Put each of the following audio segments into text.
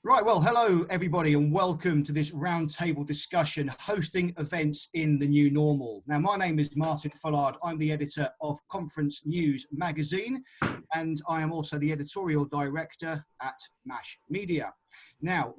Right, well, hello everybody and welcome to this roundtable discussion, hosting events in the new normal. Now, my name is Martin Fullard. I'm the editor of Conference News magazine, and I am also the editorial director at MASH Media. Now,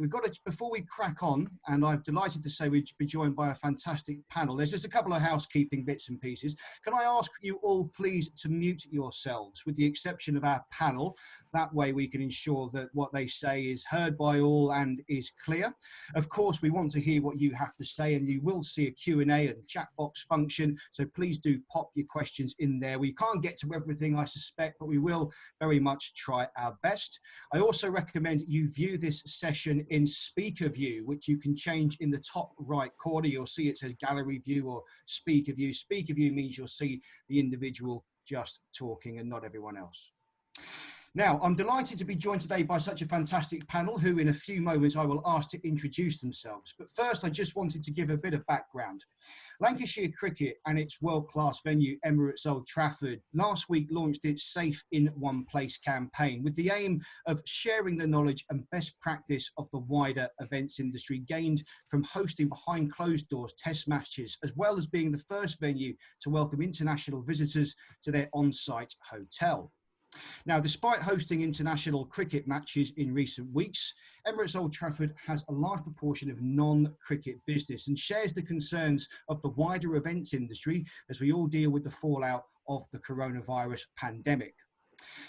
before we crack on, and I'm delighted to say we'd be joined by a fantastic panel. There's just a couple of housekeeping bits and pieces. Can I ask you all please to mute yourselves, with the exception of our panel? That way we can ensure that what they say is heard by all and is clear. Of course, we want to hear what you have to say, and you will see a Q&A and chat box function, so please do pop your questions in there. We can't get to everything, I suspect, but we will very much try our best. I also recommend you view this session in speaker view, which you can change in the top right corner. You'll see it says gallery view or speaker view. Speaker view means you'll see the individual just talking and not everyone else. Now, I'm delighted to be joined today by such a fantastic panel who in a few moments I will ask to introduce themselves. But first, I just wanted to give a bit of background. Lancashire Cricket and its world-class venue, Emirates Old Trafford, last week launched its Safe in One Place campaign with the aim of sharing the knowledge and best practice of the wider events industry gained from hosting behind closed doors test matches, as well as being the first venue to welcome international visitors to their on-site hotel. Now, despite hosting international cricket matches in recent weeks, Emirates Old Trafford has a large proportion of non-cricket business and shares the concerns of the wider events industry as we all deal with the fallout of the coronavirus pandemic.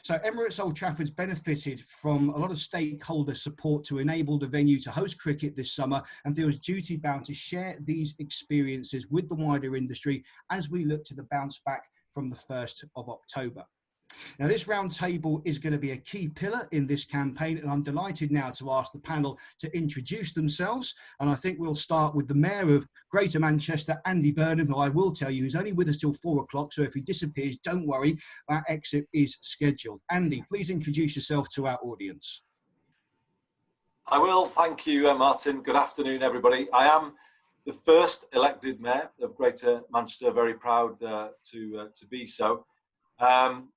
So Emirates Old Trafford's benefited from a lot of stakeholder support to enable the venue to host cricket this summer and feels duty bound to share these experiences with the wider industry as we look to the bounce back from the 1st of October. Now, this roundtable is going to be a key pillar in this campaign, and I'm delighted now to ask the panel to introduce themselves. And I think we'll start with the Mayor of Greater Manchester, Andy Burnham, who I will tell you is only with us till 4 o'clock. So if he disappears, don't worry, that exit is scheduled. Andy, please introduce yourself to our audience. I will. Thank you, Martin. Good afternoon, everybody. I am the first elected Mayor of Greater Manchester. Very proud to be so.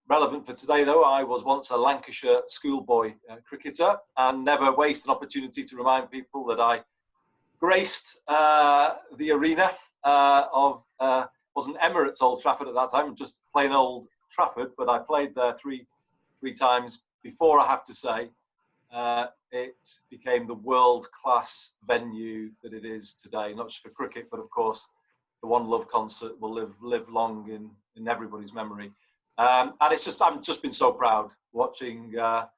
Relevant for today, though, I was once a Lancashire schoolboy cricketer and never waste an opportunity to remind people that I graced the arena wasn't Emirates Old Trafford at that time, just plain old Trafford, but I played there three times before, I have to say, it became the world-class venue that it is today, not just for cricket, but of course the One Love concert will live long in everybody's memory. And it's just, I've just been so proud watching the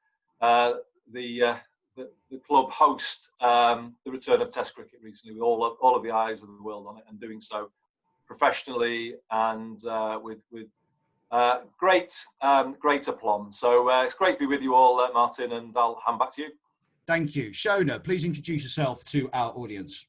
club host the return of Test cricket recently, with all of the eyes of the world on it, and doing so professionally and with great aplomb. So it's great to be with you all, Martin, and I'll hand back to you. Thank you. Shona, please introduce yourself to our audience.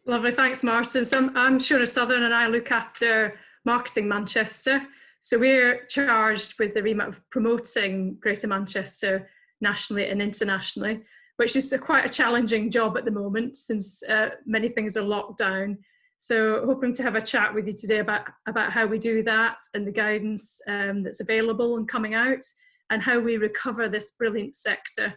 Lovely, thanks, Martin. So I'm Shona Southern, and I look after Marketing Manchester. So we're charged with the remit of promoting Greater Manchester nationally and internationally, which is quite a challenging job at the moment since many things are locked down. So hoping to have a chat with you today about how we do that and the guidance that's available and coming out, and how we recover this brilliant sector.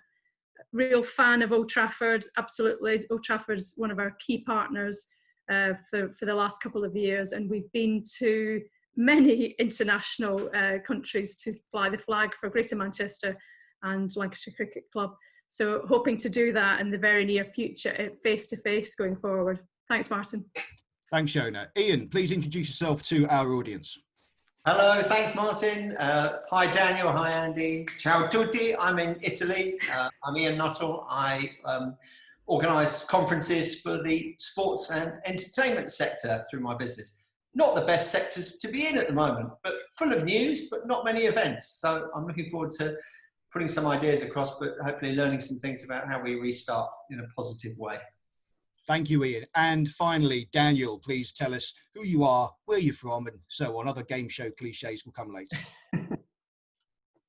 Real fan of Old Trafford, absolutely. Old Trafford's one of our key partners for the last couple of years, and we've been to many international countries to fly the flag for Greater Manchester and Lancashire Cricket Club. So hoping to do that in the very near future, face-to-face going forward. Thanks, Martin. Thanks, Shona. Ian, please introduce yourself to our audience. Hello, thanks, Martin. Hi, Daniel. Hi, Andy. Ciao tutti. I'm in Italy. I'm Ian Nuttall. I organise conferences for the sports and entertainment sector through my business. Not the best sectors to be in at the moment, but full of news, but not many events. So I'm looking forward to putting some ideas across, but hopefully learning some things about how we restart in a positive way. Thank you, Ian. And finally, Daniel, please tell us who you are, where you're from, and so on. Other game show cliches will come later.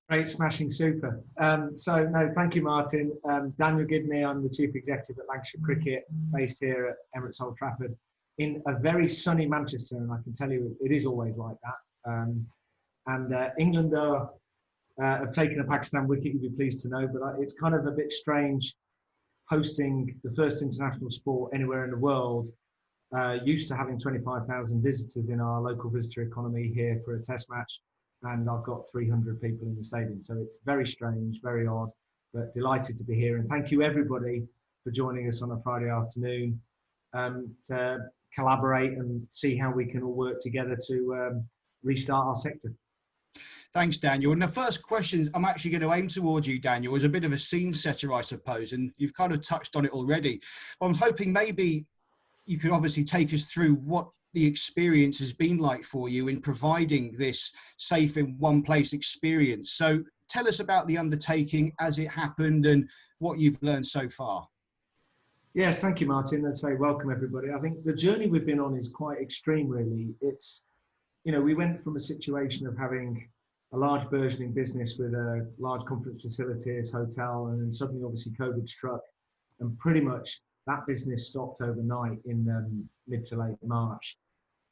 Great, smashing, super. Thank you, Martin. Daniel Gidney, I'm the Chief Executive at Lancashire Cricket, based here at Emirates Old Trafford, in a very sunny Manchester, and I can tell you it is always like that. England have taken a Pakistan wicket, you'd be pleased to know, but it's kind of a bit strange hosting the first international sport anywhere in the world, used to having 25,000 visitors in our local visitor economy here for a test match, and I've got 300 people in the stadium. So it's very strange, very odd, but delighted to be here. And thank you everybody for joining us on a Friday afternoon to collaborate and see how we can all work together to restart our sector. Thanks, Daniel. And the first question I'm actually going to aim towards you, Daniel, is a bit of a scene setter, I suppose, and you've kind of touched on it already. But I was hoping maybe you could obviously take us through what the experience has been like for you in providing this safe in one place experience. So tell us about the undertaking as it happened and what you've learned so far. Yes, thank you, Martin. Let's say welcome everybody. I think the journey we've been on is quite extreme, really. It's, you know, we went from a situation of having a large burgeoning business with a large conference facilities, hotel, and then suddenly obviously COVID struck, and pretty much that business stopped overnight in mid to late March.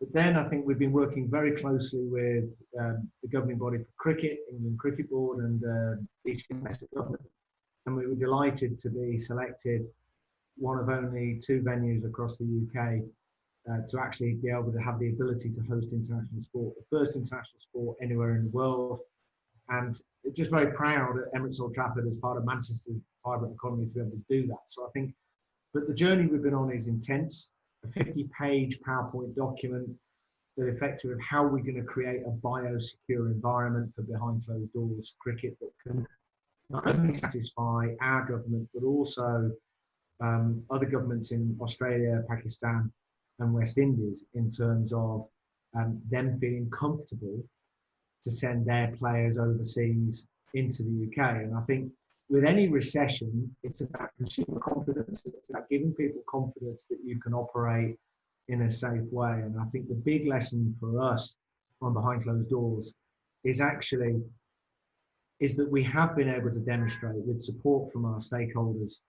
But then I think we've been working very closely with the governing body for cricket, England Cricket Board, and the domestic government, and we were delighted to be selected one of only 2 venues across the UK to actually be able to have the ability to host international sport, the first international sport anywhere in the world. And just very proud at Emirates Old Trafford as part of Manchester's vibrant economy to be able to do that. So I think, but the journey we've been on is intense, a 50-page PowerPoint document that effectively of how we're going to create a biosecure environment for behind closed doors cricket that can not only satisfy our government, but also other governments in Australia, Pakistan, and West Indies in terms of them feeling comfortable to send their players overseas into the UK. And I think with any recession, it's about consumer confidence. It's about giving people confidence that you can operate in a safe way. And I think the big lesson for us on Behind Closed Doors is that we have been able to demonstrate with support from our stakeholders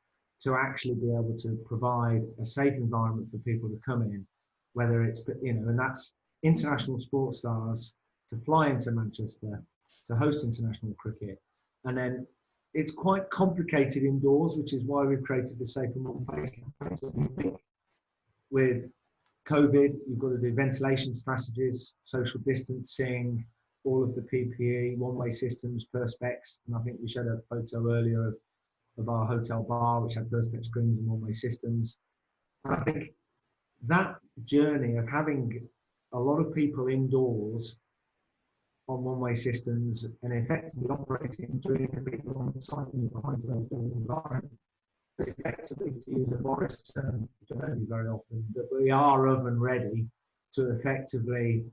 to actually be able to provide a safe environment for people to come in, whether it's, you know, and that's international sports stars to fly into Manchester, to host international cricket. And then it's quite complicated indoors, which is why we've created the Safe in One Place campaign. With COVID, you've got to do ventilation strategies, social distancing, all of the PPE, one-way systems, perspex. And I think we showed a photo earlier of our hotel bar, which had perspex screens and one-way systems. And I think that journey of having a lot of people indoors on one-way systems and effectively operating during the people on the site and behind those doors environment is effectively, to use a Boris term, which I don't do very often, that we are oven ready to effectively,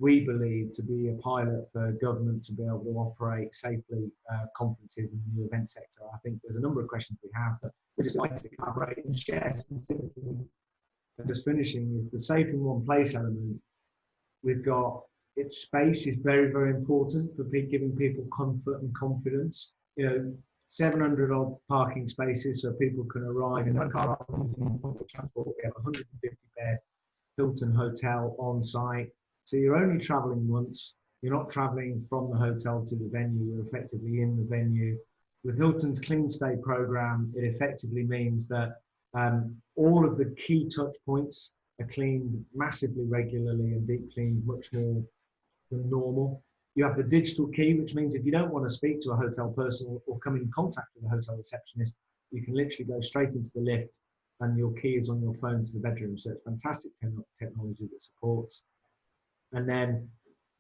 we believe, to be a pilot for government to be able to operate safely conferences in the new event sector. I think there's a number of questions we have, but we're just like to collaborate and share specifically. And just finishing is the safe in one place element. We've got, its space is very, very important for giving people comfort and confidence. You know, 700 odd parking spaces so people can arrive in a car using public transport. We have a 150 bed Hilton hotel on site. So you're only traveling once. You're not traveling from the hotel to the venue. You're effectively in the venue. With Hilton's Clean Stay program, it effectively means that all of the key touch points are cleaned massively regularly and deep cleaned much more than normal. You have the digital key, which means if you don't want to speak to a hotel person or come in contact with a hotel receptionist, you can literally go straight into the lift and your key is on your phone to the bedroom. So it's fantastic technology that supports. And then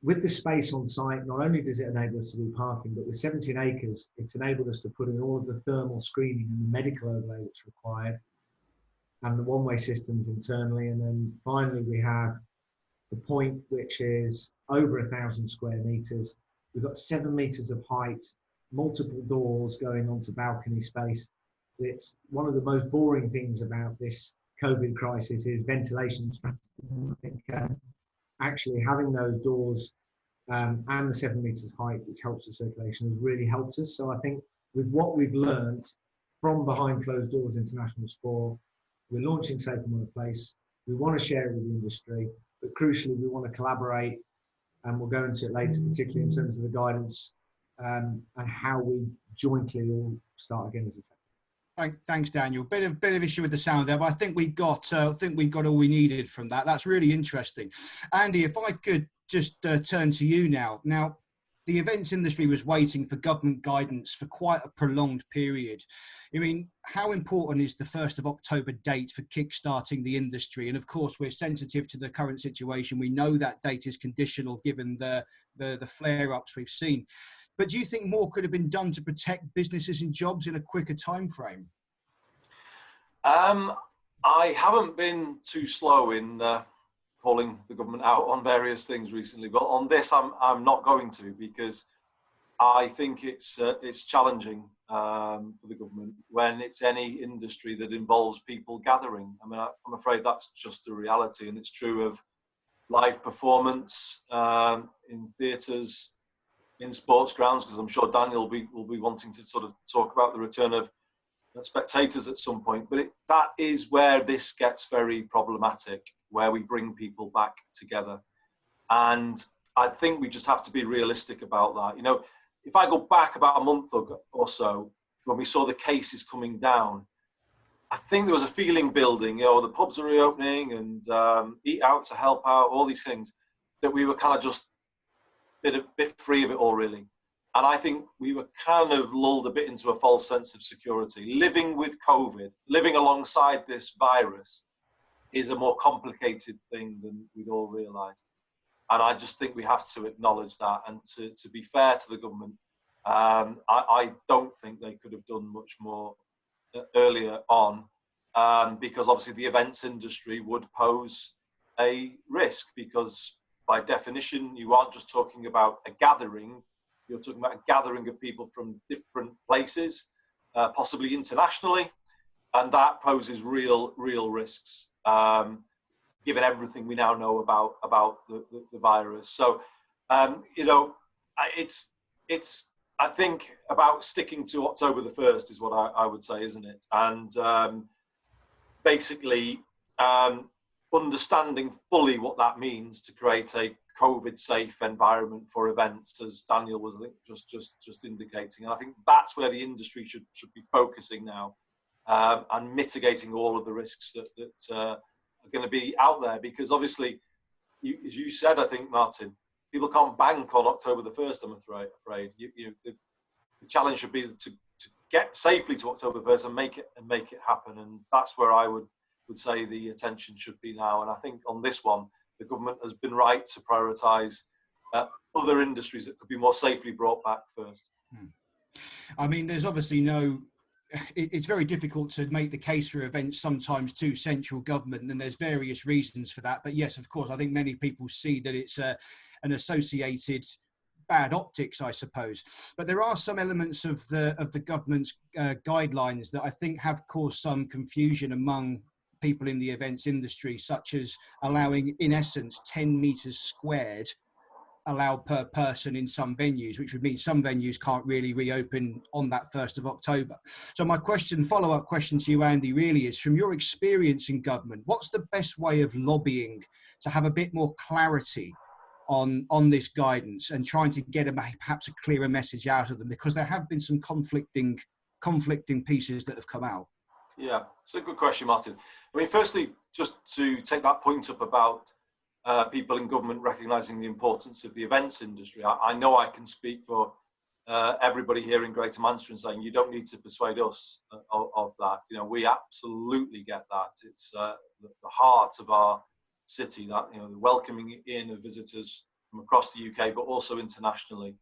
with the space on site, not only does it enable us to do parking, but with 17 acres, it's enabled us to put in all of the thermal screening and the medical overlay that's required and the one-way systems internally. And then finally, we have the point, which is over 1,000 square meters. We've got 7 meters of height, multiple doors going onto balcony space. It's one of the most boring things about this COVID crisis is ventilation strategies. And I think actually having those doors and the 7 meters height, which helps the circulation, has really helped us. So I think with what we've learned from Behind Closed Doors International Sport, we're launching Safe in One Place. We want to share it with the industry, but crucially, we want to collaborate, and we'll go into it later, particularly in terms of the guidance and how we jointly all start again as a sector. Thanks, Daniel. Bit of issue with the sound there, but I think we got all we needed from that. That's really interesting. Andy, if I could just turn to you now. Now, the events industry was waiting for government guidance for quite a prolonged period. I mean, how important is the 1st of October date for kickstarting the industry? And of course, we're sensitive to the current situation. We know that date is conditional given the flare-ups we've seen. But do you think more could have been done to protect businesses and jobs in a quicker time frame? I haven't been too slow in calling the government out on various things recently, but on this I'm not going to, because I think it's challenging for the government when it's any industry that involves people gathering. I mean, I'm afraid that's just the reality, and it's true of live performance in theatres, in sports grounds, because I'm sure Daniel will be wanting to sort of talk about the return of spectators at some point. But that is where this gets very problematic, where we bring people back together. And I think we just have to be realistic about that. You know, if I go back about a month or so, when we saw the cases coming down, I think there was a feeling building, you know, the pubs are reopening and eat out to help out, all these things, that we were kind of just a bit free of it all, really. And I think we were kind of lulled a bit into a false sense of security. Living with COVID, living alongside this virus, is a more complicated thing than we'd all realised. And I just think we have to acknowledge that. And to be fair to the government, I don't think they could have done much more earlier on, because obviously the events industry would pose a risk, because by definition, you aren't just talking about a gathering, you're talking about a gathering of people from different places, possibly internationally, and that poses real risks, given everything we now know about the virus. So, you know, it's I think about sticking to October the 1st is what I would say, isn't it? And basically understanding fully what that means to create a COVID-safe environment for events, as Daniel was just indicating. And I think that's where the industry should be focusing now, and mitigating all of the risks that are going to be out there. Because obviously, as you said, I think, Martin, people can't bank on October the 1st, I'm afraid. The challenge should be to get safely to October 1st and make it happen. And that's where I would say the attention should be now. And I think on this one, the government has been right to prioritise other industries that could be more safely brought back first. I mean, there's obviously it's very difficult to make the case for events sometimes to central government, and there's various reasons for that. But yes, of course, I think many people see that it's an associated bad optics, I suppose. But there are some elements of the government's guidelines that I think have caused some confusion among people in the events industry, such as allowing, in essence, 10 metres squared allowed per person in some venues, which would mean some venues can't really reopen on that 1st of October. So my follow-up question to you, Andy, really is, from your experience in government, what's the best way of lobbying to have a bit more clarity on this guidance and trying to get perhaps a clearer message out of them? Because there have been some conflicting pieces that have come out. Yeah, it's a good question, Martin. I mean, firstly, just to take that point up about people in government recognising the importance of the events industry, I know I can speak for everybody here in Greater Manchester and saying you don't need to persuade us of that. You know, we absolutely get that. It's the heart of our city, that, you know, the welcoming in of visitors from across the UK, but also internationally.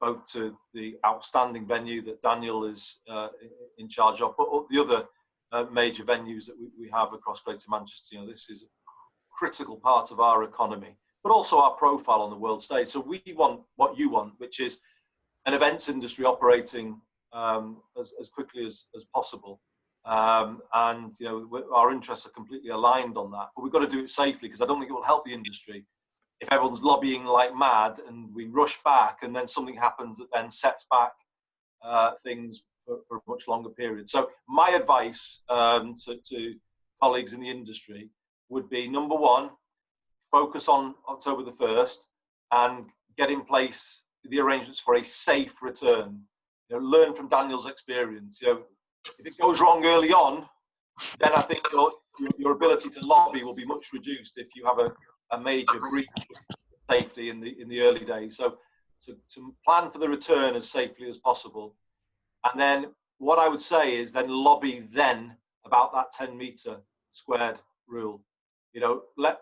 Both to the outstanding venue that Daniel is in charge of, but the other major venues that we have across Greater Manchester. You know, this is a critical part of our economy, but also our profile on the world stage. So we want what you want, which is an events industry operating as quickly as possible. And, you know, our interests are completely aligned on that, but we've got to do it safely, because I don't think it will help the industry if everyone's lobbying like mad and we rush back and then something happens that then sets back things for a much longer period. So my advice to colleagues in the industry would be, number one, focus on October the 1st and get in place the arrangements for a safe return. You know, learn from Daniel's experience. You know, If it goes wrong early on, then I think your ability to lobby will be much reduced if you have a major breach of safety in the early days. So to plan for the return as safely as possible. And then what I would say is then lobby then about that 10-metre squared rule. You know, let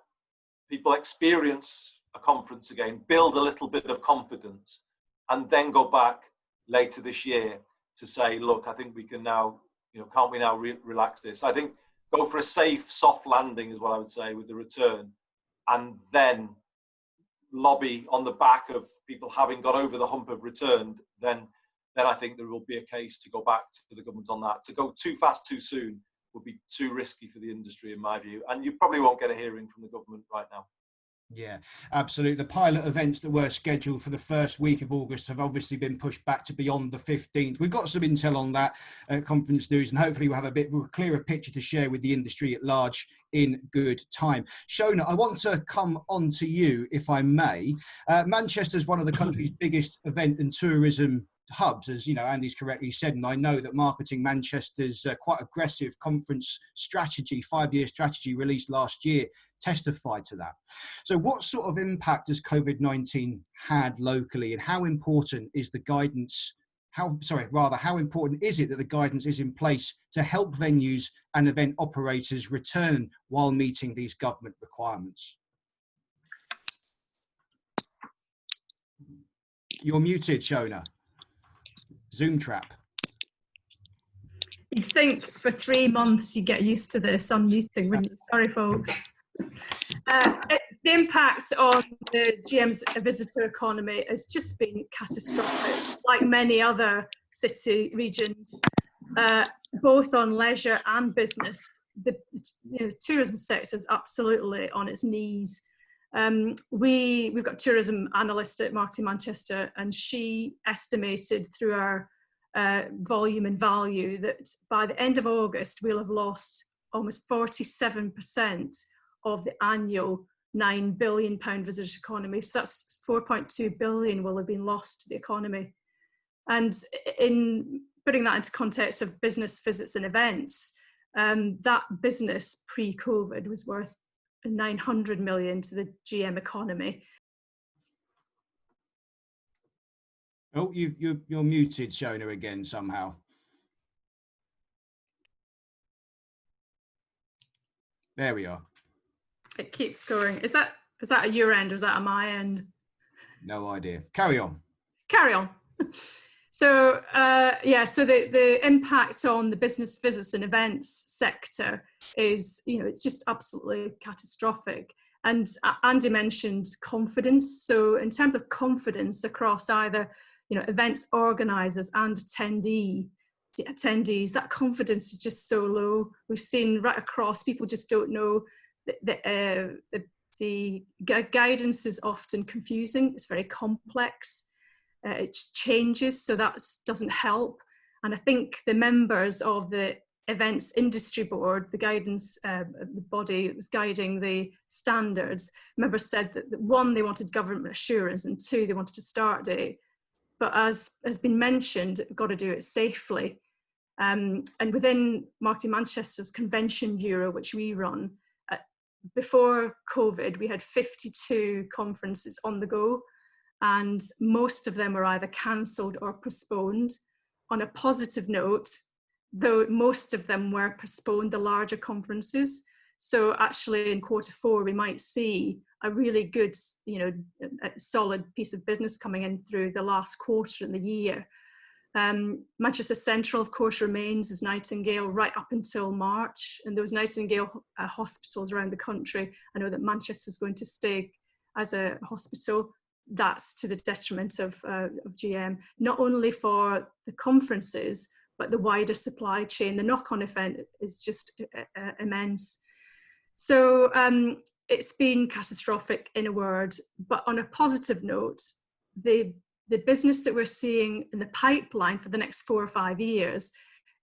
people experience a conference again, build a little bit of confidence, and then go back later this year to say, look, I think we can now, you know, can't we now relax this? I think go for a safe, soft landing is what I would say with the return, and then lobby on the back of people having got over the hump of returned, then I think there will be a case to go back to the government on that. To go too fast too soon would be too risky for the industry, in my view, and you probably won't get a hearing from the government right now. Yeah, absolutely. The pilot events that were scheduled for the first week of August have obviously been pushed back to beyond the 15th. We've got some intel on that conference news, and hopefully we'll have a bit of a clearer picture to share with the industry at large in good time. Shona, I want to come on to you, if I may. Manchester is one of the country's biggest event and tourism hubs, as you know, Andy's correctly said, and I know that Marketing Manchester's quite aggressive conference strategy, 5-year strategy released last year, testified to that. So what sort of impact has COVID-19 had locally, and how important is the guidance, how important is it that the guidance is in place to help venues and event operators return while meeting these government requirements? You're muted, Shona. Zoom trap. You'd think for 3 months you get used to this unmuting, wouldn't you? Sorry, folks. The impact on the GM's visitor economy has just been catastrophic, like many other city regions, both on leisure and business. The tourism sector is absolutely on its knees. We've got a tourism analyst at Marketing Manchester, and she estimated through our volume and value that by the end of August we'll have lost almost 47% of the annual £9 billion visitor economy. So that's 4.2 billion will have been lost to the economy. And in putting that into context of business visits and events, that business pre-COVID was worth 900 million to the GM economy. Oh, you're muted, Shona, again somehow. There we are. It keeps going. Is that at your end or is that at my end? No idea. Carry on. Carry on. So so the impact on the business visits and events sector is, it's just absolutely catastrophic. And Andy mentioned confidence. So in terms of confidence across either, events organisers and attendees, that confidence is just so low. We've seen right across, people just don't know. The guidance is often confusing. It's very complex. It changes, so that doesn't help. And I think the members of the Events Industry Board, the guidance the body that was guiding the standards, members said that one, they wanted government assurance, and two, they wanted a start date. But as has been mentioned, we've got to do it safely. And within Marketing Manchester's Convention Bureau, which we run, before COVID, we had 52 conferences on the go, and most of them were either cancelled or postponed. On a positive note, though, most of them were postponed, the larger conferences. So actually in Q4, we might see a really good, a solid piece of business coming in through the last quarter in the year. Manchester Central, of course, remains as Nightingale right up until March. And those Nightingale hospitals around the country, I know that Manchester is going to stay as a hospital. That's to the detriment of GM, not only for the conferences, but the wider supply chain. The knock-on effect is just immense. So it's been catastrophic, in a word. But on a positive note, the business that we're seeing in the pipeline for the next 4 or 5 years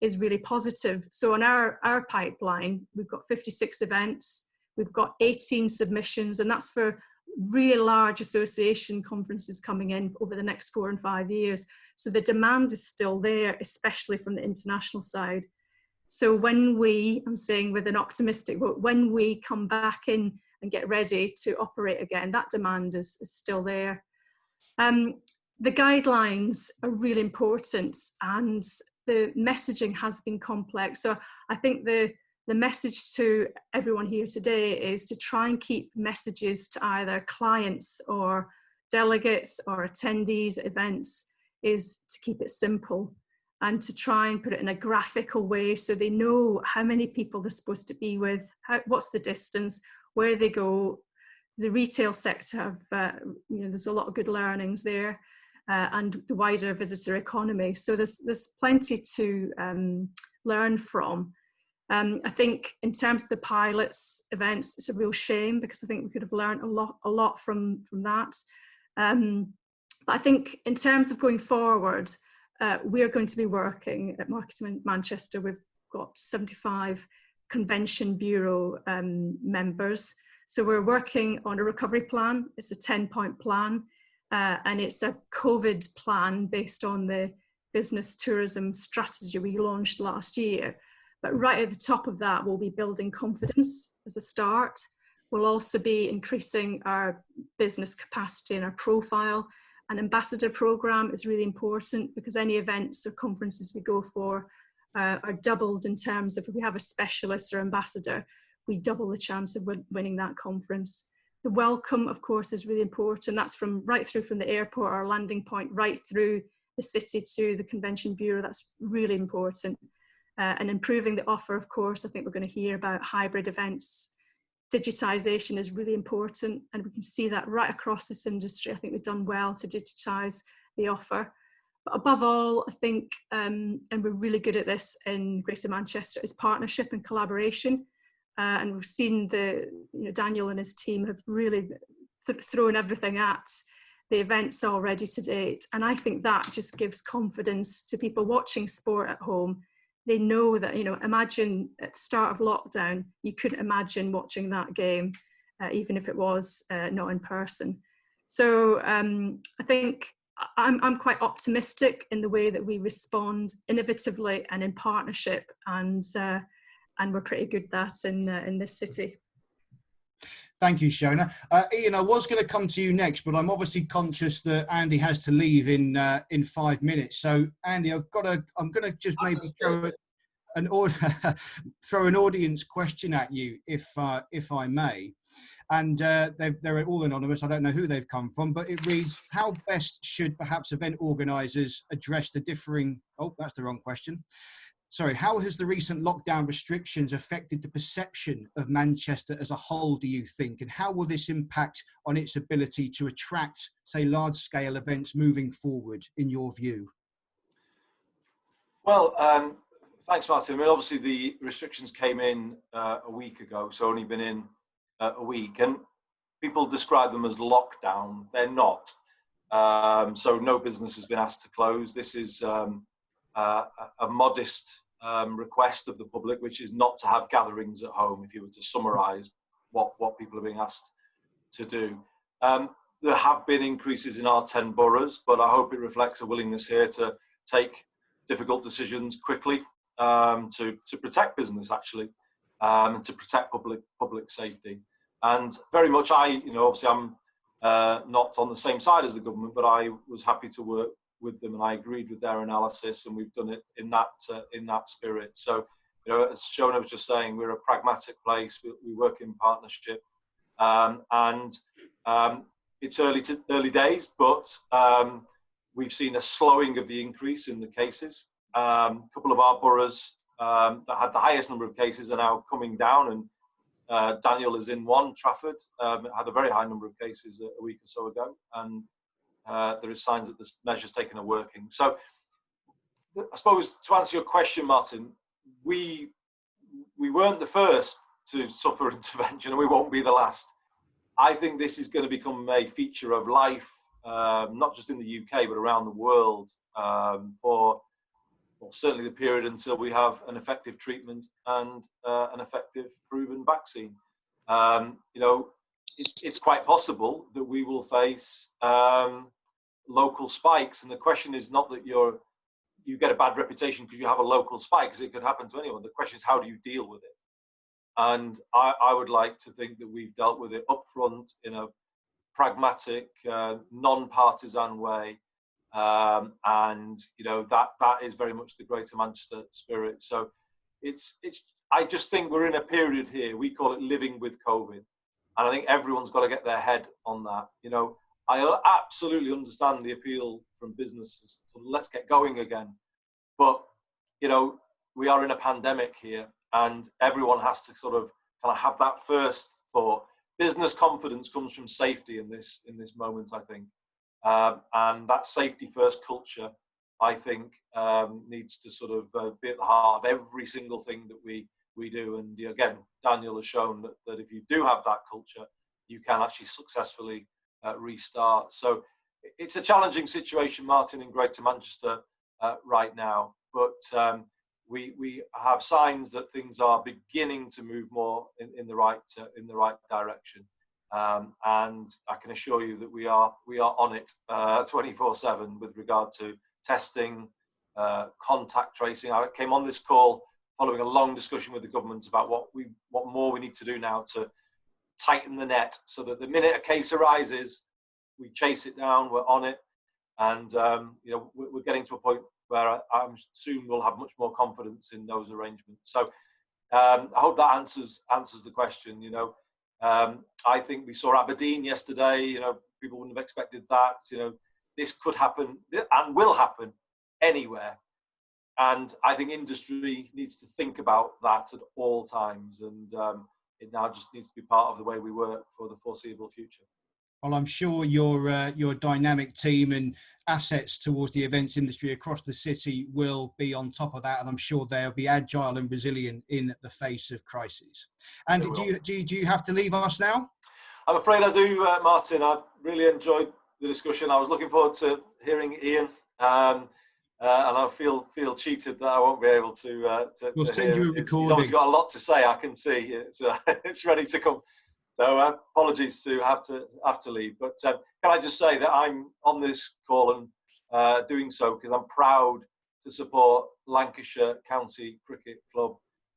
is really positive. So on our pipeline, we've got 56 events, we've got 18 submissions, and that's for really large association conferences coming in over the next 4 and 5 years. So the demand is still there, especially from the international side. So when we, I'm saying with an optimistic, but when we come back in and get ready to operate again, that demand is still there. The guidelines are really important, and the messaging has been complex. So I think the message to everyone here today is to try and keep messages to either clients or delegates or attendees at events, is to keep it simple and to try and put it in a graphical way so they know how many people they're supposed to be with, what's the distance, where they go. The retail sector have, there's a lot of good learnings there, and the wider visitor economy. So there's plenty to learn from. I think in terms of the pilots events, it's a real shame because I think we could have learned a lot from that. But I think in terms of going forward, we're going to be working at Marketing Manchester. We've got 75 Convention Bureau members. So we're working on a recovery plan. It's a 10-point plan, and it's a COVID plan based on the business tourism strategy we launched last year. But right at the top of that, we'll be building confidence as a start. We'll also be increasing our business capacity and our profile. An ambassador program is really important because any events or conferences we go for are doubled in terms of if we have a specialist or ambassador, we double the chance of winning that conference. The welcome, of course, is really important. That's from right through from the airport or landing point, right through the city to the Convention Bureau. That's really important. And improving the offer, of course. I think we're going to hear about hybrid events. Digitisation is really important, and we can see that right across this industry. I think we've done well to digitise the offer. But above all, I think, and we're really good at this in Greater Manchester, is partnership and collaboration. And we've seen Daniel and his team have really thrown everything at the events already to date. And I think that just gives confidence to people watching sport at home. They know that, imagine at the start of lockdown, you couldn't imagine watching that game, even if it was not in person. So I think I'm quite optimistic in the way that we respond innovatively and in partnership, and we're pretty good at that in this city. Thank you, Shona. Ian, I was going to come to you next, but I'm obviously conscious that Andy has to leave in 5 minutes. So, Andy, I'm going to just maybe throw an audience question at you, if I may. And they're all anonymous. I don't know who they've come from, but it reads: how best should perhaps event organisers address the differing? Oh, that's the wrong question. Sorry, how has the recent lockdown restrictions affected the perception of Manchester as a whole, do you think? And how will this impact on its ability to attract, say, large-scale events moving forward, in your view? Well, thanks, Martin. I mean, obviously the restrictions came in a week ago, so only been in a week. And people describe them as lockdown. They're not. So no business has been asked to close. This is a modest request of the public, which is not to have gatherings at home, if you were to summarise what people are being asked to do. There have been increases in our 10 boroughs, but I hope it reflects a willingness here to take difficult decisions quickly to protect business, actually, and to protect public safety. And very much obviously I'm not on the same side as the government, but I was happy to work with them, and I agreed with their analysis, and we've done it in that spirit. So, as Shona was just saying, we're a pragmatic place. We work in partnership, and it's early days, but we've seen a slowing of the increase in the cases. A couple of our boroughs that had the highest number of cases are now coming down, and Daniel is in one. Trafford had a very high number of cases a week or so ago, and there is signs that the measures taken are working. So I suppose to answer your question, Martin, we weren't the first to suffer intervention, and we won't be the last. I think this is going to become a feature of life, not just in the UK, but around the world, for certainly the period until we have an effective treatment and an effective proven vaccine. it's quite possible that we will face local spikes. And the question is not that you get a bad reputation because you have a local spike, because it could happen to anyone. The question is, how do you deal with it? And I would like to think that we've dealt with it up front in a pragmatic, non-partisan way. And that is very much the Greater Manchester spirit. So I just think we're in a period here, we call it living with COVID. And I think everyone's got to get their head on that. I absolutely understand the appeal from businesses to let's get going again. But, we are in a pandemic here, and everyone has to sort of kind of have that first thought. Business confidence comes from safety in this moment, I think. And that safety first culture, I think, needs to sort of be at the heart of every single thing that we do. And again, Daniel has shown that if you do have that culture, you can actually successfully restart. So it's a challenging situation, Martin, in Greater Manchester right now, but we have signs that things are beginning to move more in the right direction. And I can assure you that we are on it 24/7 with regard to testing, contact tracing. I came on this call following a long discussion with the government about what more we need to do now to tighten the net, so that the minute a case arises, we chase it down, we're on it, and we're getting to a point where I'm soon we'll have much more confidence in those arrangements. So I hope that answers the question. I think we saw Aberdeen yesterday. People wouldn't have expected that. This could happen and will happen anywhere. And I think industry needs to think about that at all times. And it now just needs to be part of the way we work for the foreseeable future. Well, I'm sure your dynamic team and assets towards the events industry across the city will be on top of that, and I'm sure they'll be agile and resilient in the face of crises. And do you have to leave us now? I'm afraid I do, Martin. I really enjoyed the discussion. I was looking forward to hearing Ian, and I feel cheated that I won't be able to. We'll send you a recording. He's obviously got a lot to say. I can see it's ready to come. So apologies to have to leave, but can I just say that I'm on this call and doing so because I'm proud to support Lancashire County Cricket Club,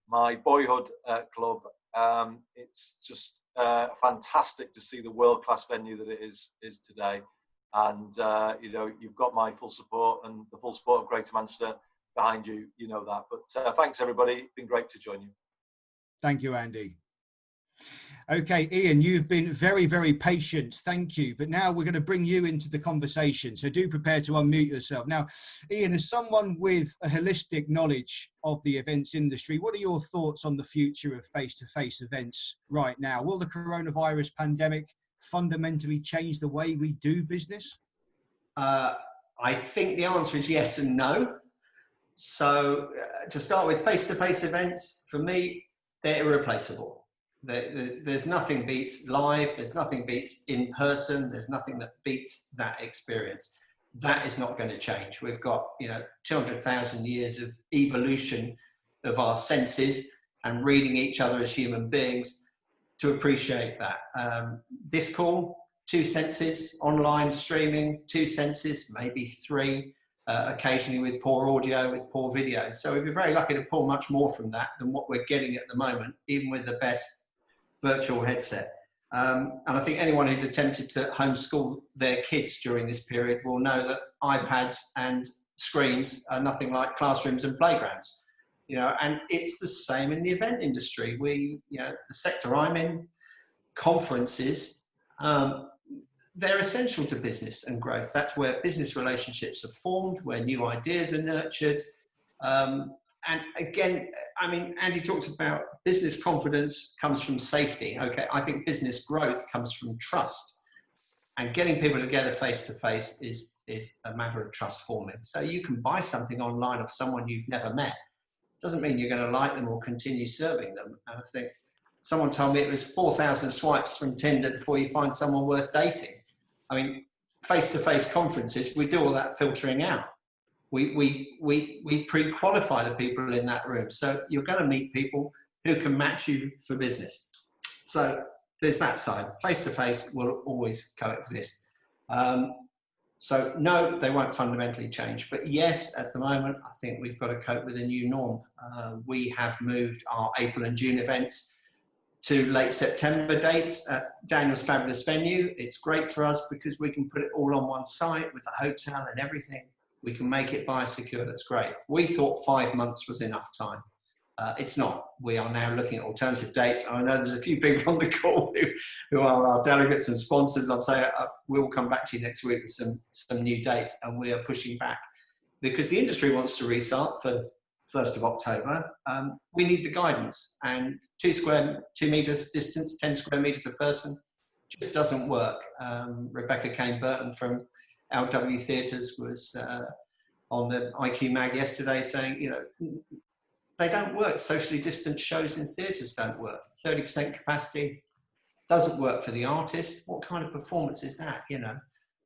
my boyhood club. It's just fantastic to see the world-class venue that it is today, and you've got my full support and the full support of Greater Manchester behind you. You know that. But thanks everybody. It's been great to join you. Thank you, Andy. Okay, Ian, you've been very, very patient. Thank you. But now we're going to bring you into the conversation. So do prepare to unmute yourself. Now, Ian, as someone with a holistic knowledge of the events industry, what are your thoughts on the future of face-to-face events right now? Will the coronavirus pandemic fundamentally change the way we do business? I think the answer is yes and no. So to start with, face-to-face events, for me, they're irreplaceable. There's nothing beats live, there's nothing beats in person, there's nothing that beats that experience. That is not going to change. We've got 200,000 years of evolution of our senses and reading each other as human beings to appreciate that. This call, 2 senses, online streaming, 2 senses, maybe 3, occasionally with poor audio, with poor video. So we'd be very lucky to pull much more from that than what we're getting at the moment, even with the best virtual headset. And I think anyone who's attempted to homeschool their kids during this period will know that iPads and screens are nothing like classrooms and playgrounds. And it's the same in the event industry. The sector I'm in, conferences, they're essential to business and growth. That's where business relationships are formed, where new ideas are nurtured. And again, I mean, Andy talks about business confidence comes from safety. Okay, I think business growth comes from trust. And getting people together face to face is a matter of trust forming. So you can buy something online of someone you've never met. Doesn't mean you're going to like them or continue serving them. And I think someone told me it was 4,000 swipes from Tinder before you find someone worth dating. I mean, face-to-face conferences, we do all that filtering out. We pre-qualify the people in that room. So you're going to meet people who can match you for business. So there's that side. Face-to-face will always coexist. So no, they won't fundamentally change. But yes, at the moment, I think we've got to cope with a new norm. We have moved our April and June events to late September dates at Daniel's fabulous venue. It's great for us because we can put it all on one site with the hotel and everything. We can make it biosecure. That's great. We thought 5 months was enough time. It's not. We are now looking at alternative dates. I know there's a few people on the call who are our delegates and sponsors. I'm saying we'll come back to you next week with some new dates, and we are pushing back because the industry wants to restart for 1st of October. We need the guidance, and 2 meters distance, 10 square meters a person just doesn't work. Rebecca Burnham from LW Theatres was on the IQ Mag yesterday saying, you know, they don't work. Socially distant shows in theatres don't work. 30% capacity doesn't work for the artist. What kind of performance is that, you know?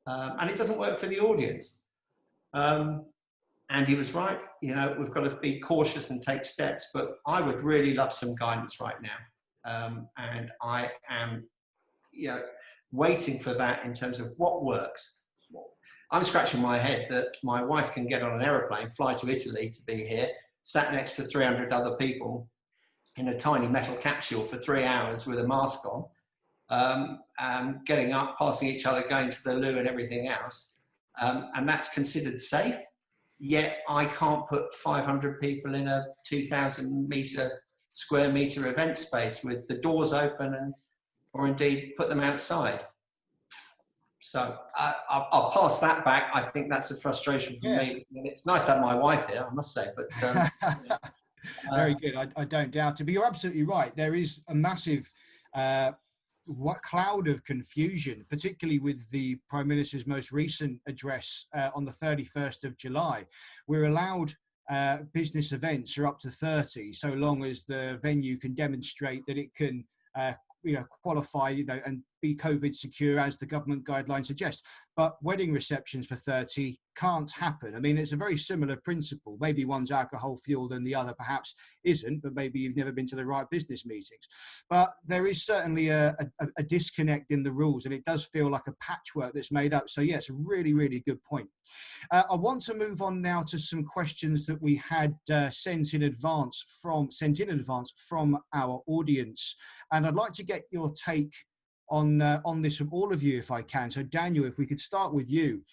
And it doesn't work for the audience. And he was right. You know, we've got to be cautious and take steps. But I would really love some guidance right now. And I am, you know, waiting for that in terms of what works. I'm scratching my head that my wife can get on an aeroplane, fly to Italy to be here, sat next to 300 other people in a tiny metal capsule for 3 hours with a mask on, getting up, passing each other, going to the loo and everything else. And that's considered safe. Yet I can't put 500 people in a 2,000 square meter event space with the doors open or indeed put them outside. So I'll pass that back. I think that's a frustration for me. It's nice to have my wife here, I must say. But very good. I don't doubt it. But you're absolutely right. There is a massive cloud of confusion, particularly with the Prime Minister's most recent address on the 31st of July. We're allowed business events are up to 30, so long as the venue can demonstrate that it can qualify, and be COVID secure as the government guidelines suggest. But wedding receptions for 30 can't happen. I mean, it's a very similar principle. Maybe one's alcohol fueled and the other perhaps isn't, but maybe you've never been to the right business meetings. But there is certainly a disconnect in the rules, and it does feel like a patchwork that's made up. So yes, a really, really good point. I want to move on now to some questions that we had sent in advance from our audience. And I'd like to get your take on this from all of you, if I can. So Daniel, if we could start with you.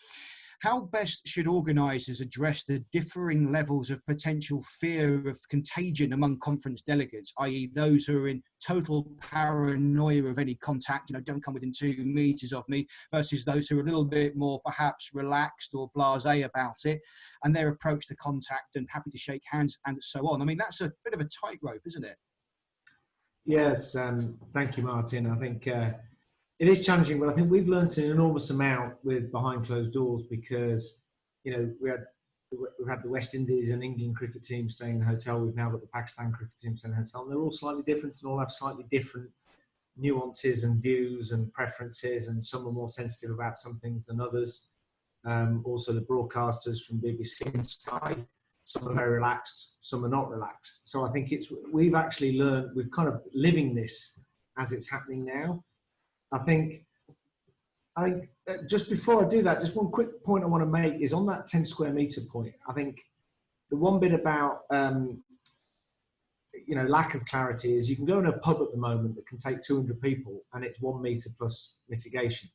How best should organisers address the differing levels of potential fear of contagion among conference delegates, i.e. those who are in total paranoia of any contact, don't come within 2 meters of me, versus those who are a little bit more perhaps relaxed or blasé about it, and their approach to contact and happy to shake hands and so on? I mean, that's a bit of a tightrope, isn't it? Yes, thank you, Martin. I think it is challenging, but I think we've learned an enormous amount with behind closed doors because, we've had the West Indies and England cricket team staying in a hotel. We've now got the Pakistan cricket team staying in a hotel. And they're all slightly different and all have slightly different nuances and views and preferences, and some are more sensitive about some things than others. Also, the broadcasters from BBC and Sky, some are very relaxed, some are not relaxed. So I think we've actually learned, we're kind of living this as it's happening now. I think just before I do that, just one quick point I want to make is on that 10 square meter point. I think the one bit about, lack of clarity is you can go in a pub at the moment that can take 200 people and it's 1 meter plus mitigation.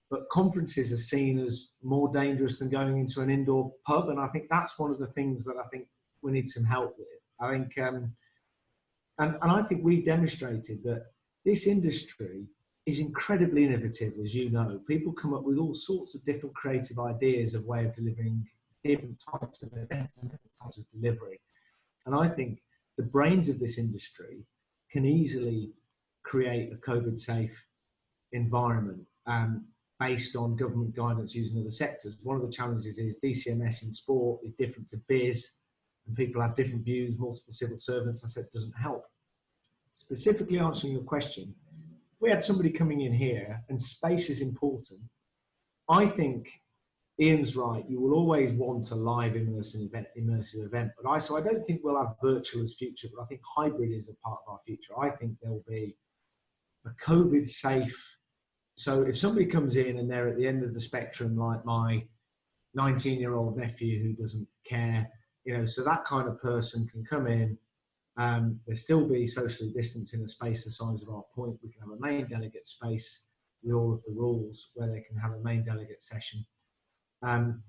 But conferences are seen as more dangerous than going into an indoor pub. And I think that's one of the things that I think we need some help with. I think, and I think we've demonstrated that this industry is incredibly innovative, as you know. People come up with all sorts of different creative ideas of way of delivering different types of events and different types of delivery. And I think the brains of this industry can easily create a COVID-safe environment based on government guidance using other sectors. One of the challenges is DCMS in sport is different to biz, and people have different views, multiple civil servants. I said it doesn't help. Specifically answering your question, we had somebody coming in here and space is important. I think Ian's right. You will always want a live immersive event. But I don't think we'll have virtual as future, but I think hybrid is a part of our future. I think there'll be COVID safe. So if somebody comes in and they're at the end of the spectrum, like my 19-year-old nephew who doesn't care, so that kind of person can come in. There still be socially distanced in a space the size of our point. We can have a main delegate space with all of the rules where they can have a main delegate session. And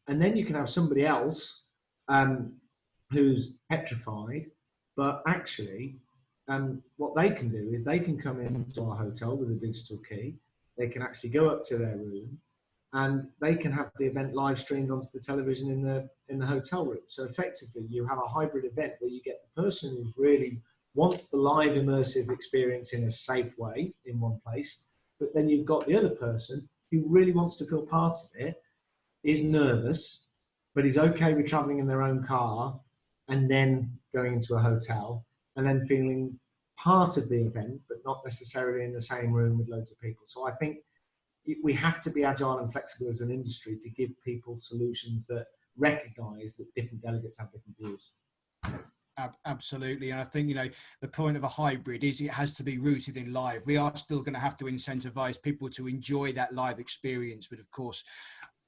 then you can have somebody else who's petrified, but actually what they can do is they can come into our hotel with a digital key. They can actually go up to their room and they can have the event live streamed onto the television in the hotel room. So effectively, you have a hybrid event where you get the person who's really wants the live immersive experience in a safe way in one place, but then you've got the other person who really wants to feel part of it, is nervous, but is okay with traveling in their own car and then going into a hotel and then feeling part of the event, but not necessarily in the same room with loads of people. So I think we have to be agile and flexible as an industry to give people solutions that recognise that different delegates have different views. Absolutely. And I think, the point of a hybrid is it has to be rooted in live. We are still going to have to incentivise people to enjoy that live experience, but of course,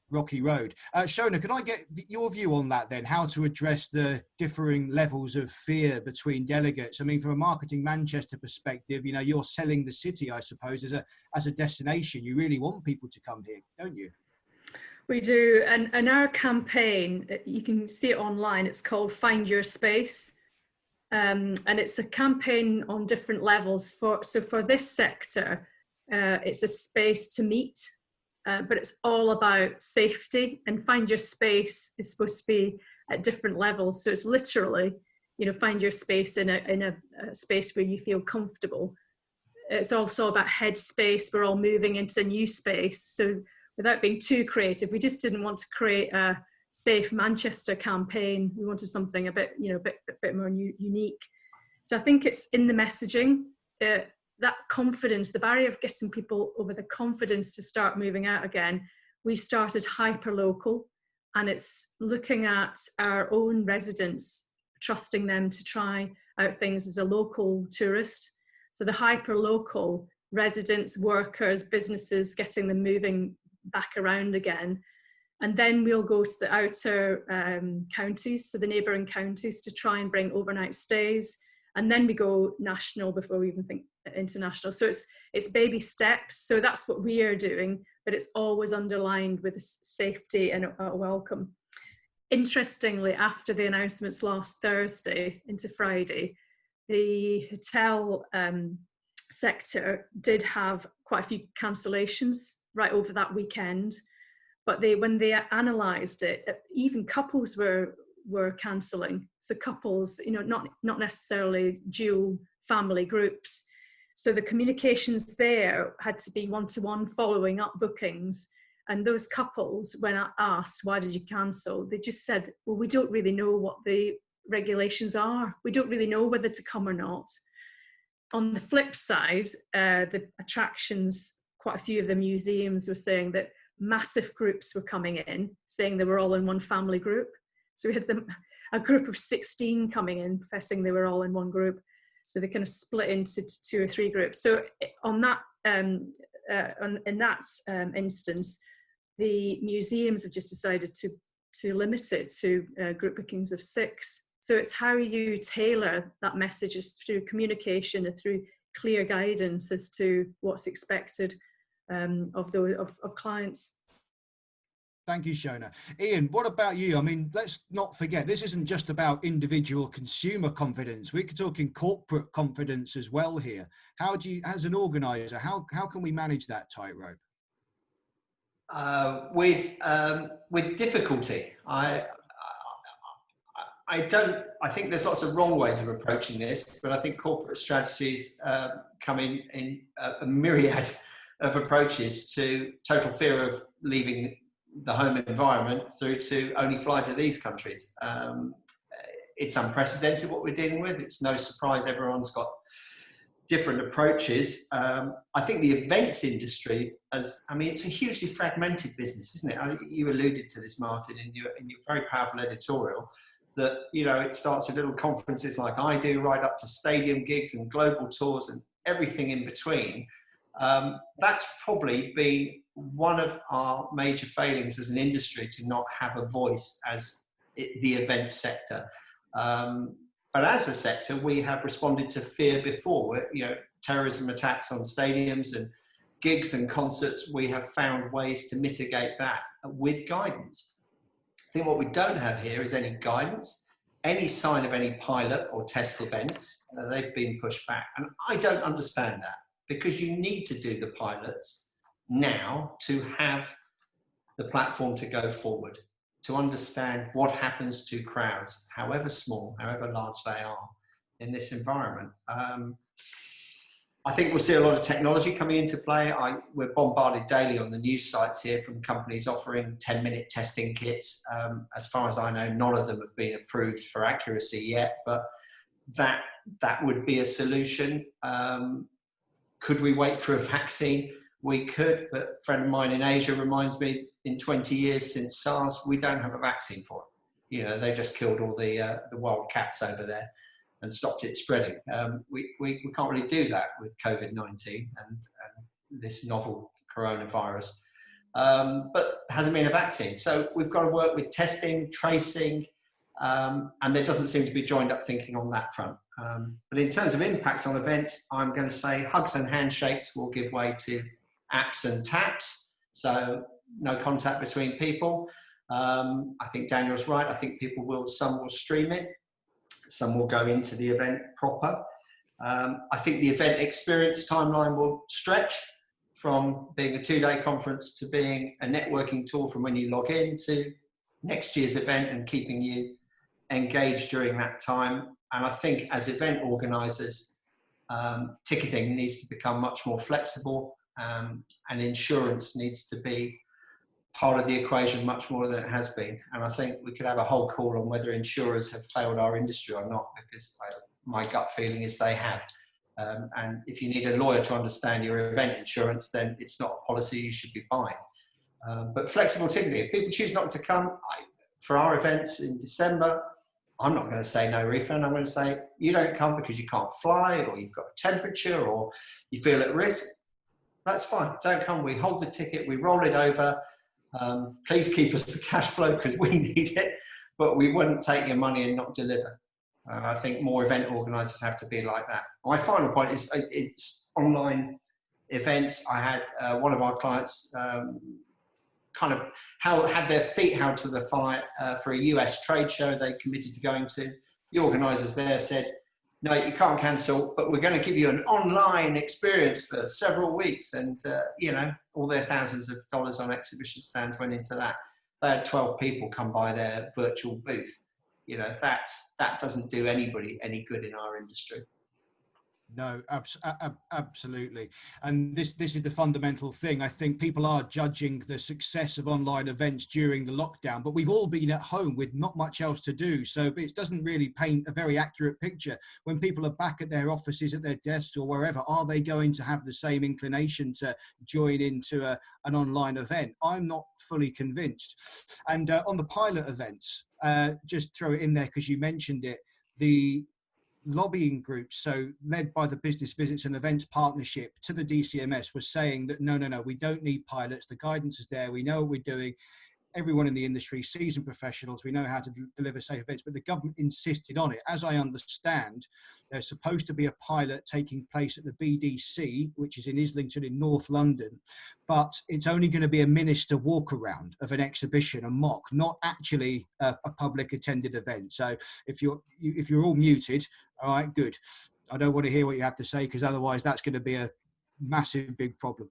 rocky road. Shona, could I get your view on that then? How to address the differing levels of fear between delegates? I mean, from a Marketing Manchester perspective, you're selling the city, I suppose, as a destination. You really want people to come here, don't you? We do. And our campaign, you can see it online, it's called Find Your Space. And it's a campaign on different levels. So for this sector, it's a space to meet. But it's all about safety, and Find Your Space is supposed to be at different levels. So it's literally, find your space in a space where you feel comfortable. It's also about headspace. We're all moving into a new space. So without being too creative, we just didn't want to create a Safe Manchester campaign. We wanted something a bit, bit more unique. So I think it's in the messaging. That confidence, the barrier of getting people over the confidence to start moving out again, we started hyper-local, and it's looking at our own residents, trusting them to try out things as a local tourist. So the hyper-local residents, workers, businesses, getting them moving back around again. And then we'll go to the outer counties, so the neighbouring counties, to try and bring overnight stays. And then we go national before we even think international. So it's baby steps. So that's what we are doing, but it's always underlined with safety and a welcome. Interestingly, after the announcements last Thursday into Friday, the hotel sector did have quite a few cancellations right over that weekend. But when they analysed it, even couples were cancelling. So couples, not necessarily dual family groups. So the communications there had to be one-to-one, following up bookings. And those couples, when I asked, why did you cancel? They just said, well, we don't really know what the regulations are. We don't really know whether to come or not. On the flip side, the attractions, quite a few of the museums were saying that massive groups were coming in, saying they were all in one family group. So we had a group of 16 coming in, professing they were all in one group. So they kind of split into 2 or 3 groups. So on that, in that instance, the museums have just decided to limit it to group bookings of 6. So it's how you tailor that message is through communication and through clear guidance as to what's expected of clients. Thank you, Shona. Ian, what about you? I mean, let's not forget, this isn't just about individual consumer confidence. We're talking corporate confidence as well here. How do you, as an organizer, how can we manage that tightrope? With difficulty. I think there's lots of wrong ways of approaching this, but I think corporate strategies come in a myriad of approaches to total fear of leaving the home environment through to only fly to these countries. It's unprecedented what we're dealing with. It's no surprise everyone's got different approaches. I think the events industry, it's a hugely fragmented business, isn't it? You alluded to this, Martin, in your very powerful editorial, that, it starts with little conferences like I do, right up to stadium gigs and global tours. And everything in between. That's probably been one of our major failings as an industry, to not have a voice as the event sector. But as a sector, we have responded to fear before. You know, terrorism attacks on stadiums and gigs and concerts, we have found ways to mitigate that with guidance. I think what we don't have here is any guidance, any sign of any pilot or test events. They've been pushed back. And I don't understand that, because you need to do the pilots now to have the platform to go forward, to understand what happens to crowds, however small, however large they are in this environment. I think we'll see a lot of technology coming into play. We're bombarded daily on the news sites here from companies offering 10-minute testing kits. As far as I know, none of them have been approved for accuracy yet, but that would be a solution. Could we wait for a vaccine? We could, but a friend of mine in Asia reminds me, in 20 years since SARS, we don't have a vaccine for it. You know, they just killed all the wild cats over there and stopped it spreading. We can't really do that with COVID-19 and this novel coronavirus, but hasn't been a vaccine. So we've got to work with testing, tracing, and there doesn't seem to be joined up thinking on that front. But in terms of impacts on events, I'm going to say hugs and handshakes will give way to apps and taps. So no contact between people. I think Daniel's right. I think some will stream it. Some will go into the event proper. I think the event experience timeline will stretch from being a 2-day conference to being a networking tool from when you log in to next year's event and keeping you engaged during that time. And I think as event organisers, ticketing needs to become much more flexible, and insurance needs to be part of the equation much more than it has been. And I think we could have a whole call on whether insurers have failed our industry or not, because my gut feeling is they have. And if you need a lawyer to understand your event insurance, then it's not a policy you should be buying. But flexible ticketing, if people choose not to come, for our events in December, I'm not going to say no refund. I'm going to say, you don't come because you can't fly, or you've got a temperature, or you feel at risk. That's fine. Don't come. We hold the ticket. We roll it over. Please keep us the cash flow because we need it, but we wouldn't take your money and not deliver. I think more event organisers have to be like that. My final point is it's online events. I had one of our clients kind of had their feet held to the fire for a US trade show they committed to going to. The organisers there said, no, you can't cancel, but we're going to give you an online experience for several weeks. And, you know, all their thousands of dollars on exhibition stands went into that. They had 12 people come by their virtual booth. You know, that doesn't do anybody any good in our industry. No, absolutely. And this is the fundamental thing. I think people are judging the success of online events during the lockdown, but we've all been at home with not much else to do. So it doesn't really paint a very accurate picture. When people are back at their offices, at their desks or wherever, are they going to have the same inclination to join into an online event? I'm not fully convinced. And on the pilot events, just throw it in there because you mentioned it, the lobbying groups, so led by the Business Visits and Events Partnership to the DCMS, was saying that no, we don't need pilots. The guidance is there. We know what we're doing. Everyone in the industry, seasoned professionals, we know how to deliver safe events, but the government insisted on it. As I understand, there's supposed to be a pilot taking place at the BDC, which is in Islington in North London, but it's only going to be a minister walk around of an exhibition, a mock, not actually a public attended event. So if you're all muted, all right, good. I don't want to hear what you have to say, because otherwise that's going to be a massive big problem.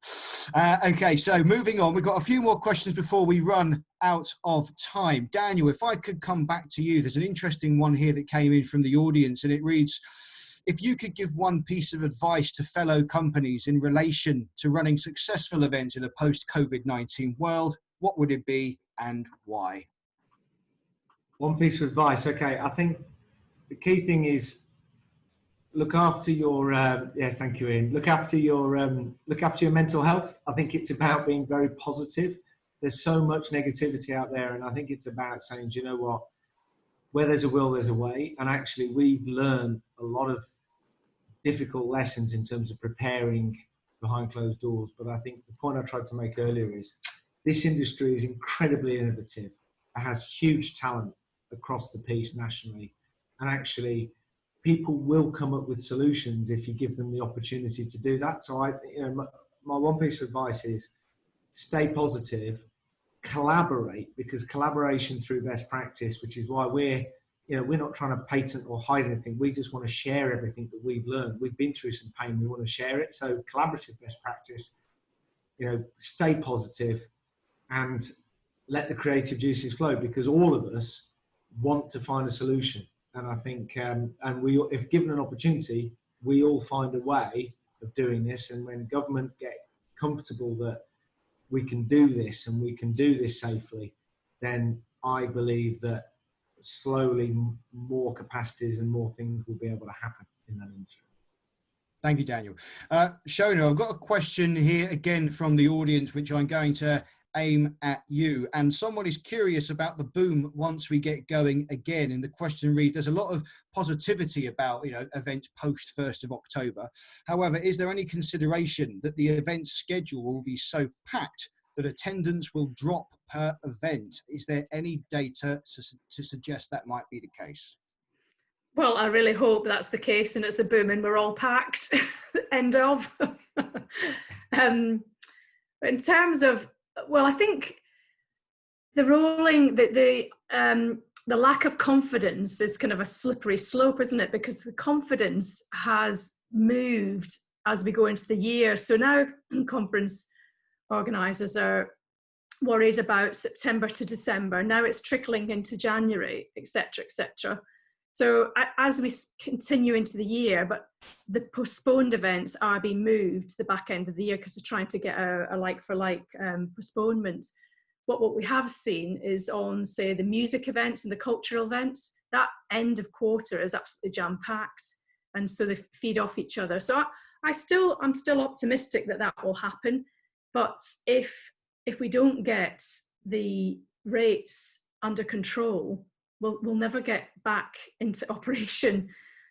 Okay, so moving on, we've got a few more questions before we run out of time. Daniel, if I could come back to you, there's an interesting one here that came in from the audience, and it reads, if you could give one piece of advice to fellow companies in relation to running successful events in a post-COVID-19 world, what would it be and why? One piece of advice. Okay, I think the key thing is look after your yes, thank you, Ian. Look after your mental health. I think it's about being very positive. There's so much negativity out there, and I think it's about saying, do you know what? Where there's a will, there's a way. And actually, we've learned a lot of difficult lessons in terms of preparing behind closed doors. But I think the point I tried to make earlier is this industry is incredibly innovative. It has huge talent across the piece nationally. And actually, people will come up with solutions if you give them the opportunity to do that. So my one piece of advice is stay positive, collaborate, because collaboration through best practice, which is why we're not trying to patent or hide anything. We just want to share everything that we've learned. We've been through some pain. We want to share it. So collaborative best practice, stay positive and let the creative juices flow, because all of us want to find a solution. And I think, if given an opportunity, we all find a way of doing this. And when government get comfortable that we can do this and we can do this safely, then I believe that slowly more capacities and more things will be able to happen in that industry. Thank you, Daniel. Shona, I've got a question here again from the audience, which I'm going to aim at you. And someone is curious about the boom once we get going again. And the question reads, there's a lot of positivity about, events post 1st of October. However, is there any consideration that the event schedule will be so packed that attendance will drop per event? Is there any data to suggest that might be the case? Well, I really hope that's the case and it's a boom and we're all packed. End of. In terms of, well, I think the lack of confidence is kind of a slippery slope, isn't it? Because the confidence has moved as we go into the year. So now conference organisers are worried about September to December. Now it's trickling into January, etc., etc. So as we continue into the year, but the postponed events are being moved to the back end of the year because they're trying to get a like-for-like postponement. What we have seen is on, say, the music events and the cultural events, that end of quarter is absolutely jam-packed. And so they feed off each other. So I'm still optimistic that will happen. But if we don't get the rates under control, we'll never get back into operation.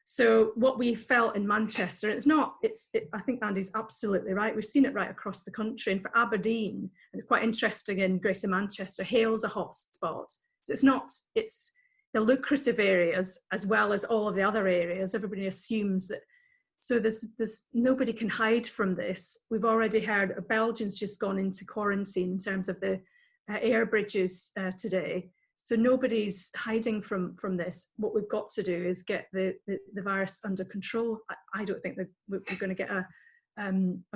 So what we felt in Manchester, I think Andy's absolutely right. We've seen it right across the country. And for Aberdeen, and it's quite interesting in Greater Manchester, Hale's a hot spot. So it's the lucrative areas as well as all of the other areas. Everybody assumes that. So there's nobody can hide from this. We've already heard Belgium's just gone into quarantine in terms of the air bridges today. So nobody's hiding from this. What we've got to do is get the virus under control. I don't think that we're going to get a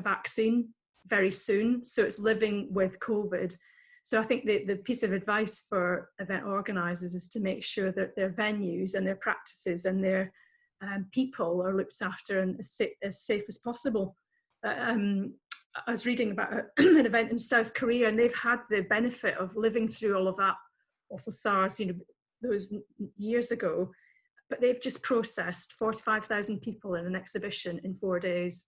vaccine very soon. So it's living with COVID. So I think the piece of advice for event organisers is to make sure that their venues and their practices and their people are looked after and as safe as possible. I was reading about an event in South Korea, and they've had the benefit of living through all of that awful SARS, those years ago, but they've just processed 45,000 people in an exhibition in 4 days.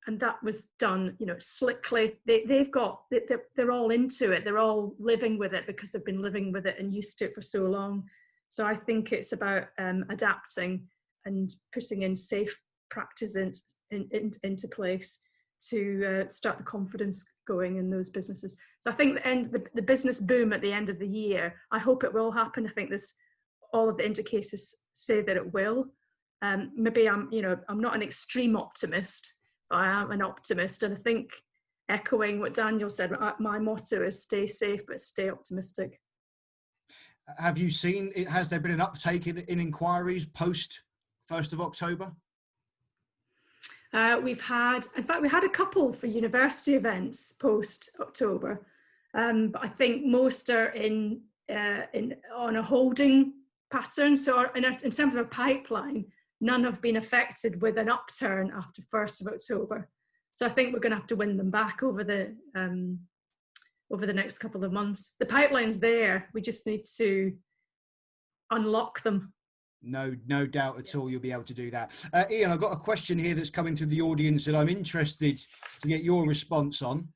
And that was done, slickly. They're all into it. They're all living with it because they've been living with it and used to it for so long. So I think it's about adapting and putting in safe practices into place to start the confidence going in those businesses. So I think the business boom at the end of the year, I hope it will happen. I think all of the indicators say that it will. Maybe I'm not an extreme optimist, but I am an optimist. And I think, echoing what Daniel said, my motto is stay safe, but stay optimistic. Have you seen, has there been an uptake in inquiries post 1st of October? We had a couple for university events post-October, but I think most are on a holding pattern. So in terms of a pipeline, none have been affected with an upturn after 1st of October. So I think we're going to have to win them back over the next couple of months. The pipeline's there. We just need to unlock them. No doubt at all you'll be able to do that. Ian, I've got a question here that's coming through the audience that I'm interested to get your response on.